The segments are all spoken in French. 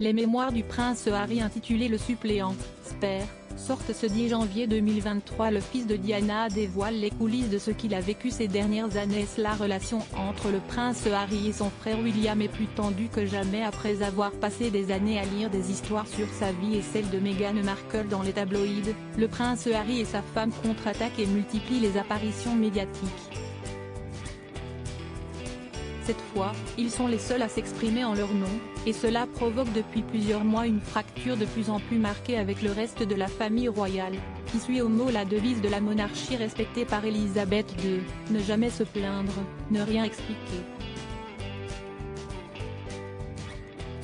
Les mémoires du prince Harry intitulées Le suppléant, Spare, sortent ce 10 janvier 2023. Le fils de Diana dévoile les coulisses de ce qu'il a vécu ces dernières années. La relation entre le prince Harry et son frère William est plus tendue que jamais après avoir passé des années à lire des histoires sur sa vie et celle de Meghan Markle dans les tabloïds. Le prince Harry et sa femme contre-attaquent et multiplient les apparitions médiatiques. Cette fois, ils sont les seuls à s'exprimer en leur nom, et cela provoque depuis plusieurs mois une fracture de plus en plus marquée avec le reste de la famille royale, qui suit au mot la devise de la monarchie respectée par Elisabeth II, ne jamais se plaindre, ne rien expliquer.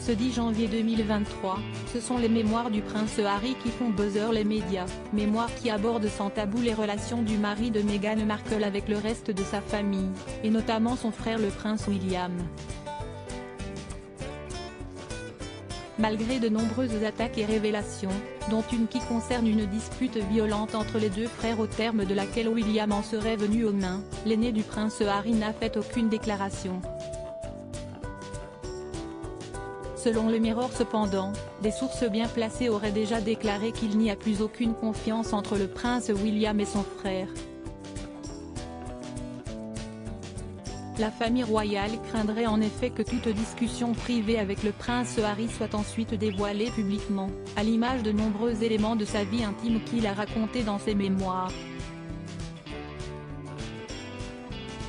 Ce 10 janvier 2023, ce sont les mémoires du prince Harry qui font buzzer les médias, mémoires qui abordent sans tabou les relations du mari de Meghan Markle avec le reste de sa famille, et notamment son frère le prince William. Malgré de nombreuses attaques et révélations, dont une qui concerne une dispute violente entre les deux frères au terme de laquelle William en serait venu aux mains, l'aîné du prince Harry n'a fait aucune déclaration. Selon le Mirror cependant, des sources bien placées auraient déjà déclaré qu'il n'y a plus aucune confiance entre le prince William et son frère. La famille royale craindrait en effet que toute discussion privée avec le prince Harry soit ensuite dévoilée publiquement, à l'image de nombreux éléments de sa vie intime qu'il a racontés dans ses mémoires.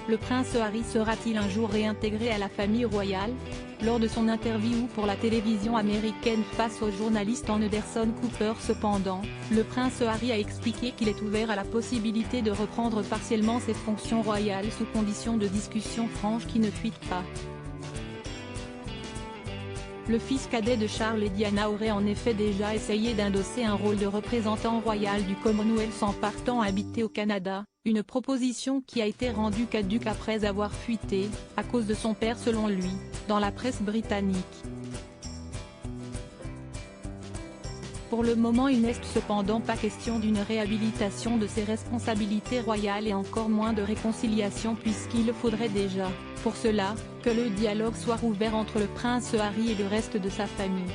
Le prince Harry sera-t-il un jour réintégré à la famille royale ? Lors de son interview pour la télévision américaine face au journaliste Anderson Cooper cependant, le prince Harry a expliqué qu'il est ouvert à la possibilité de reprendre partiellement ses fonctions royales sous condition de discussion franche qui ne fuite pas. Le fils cadet de Charles et Diana aurait en effet déjà essayé d'endosser un rôle de représentant royal du Commonwealth en partant habiter au Canada, une proposition qui a été rendue caduque après avoir fuité, à cause de son père selon lui, dans la presse britannique. Pour le moment il n'est cependant pas question d'une réhabilitation de ses responsabilités royales et encore moins de réconciliation puisqu'il faudrait déjà, pour cela, que le dialogue soit rouvert entre le prince Harry et le reste de sa famille.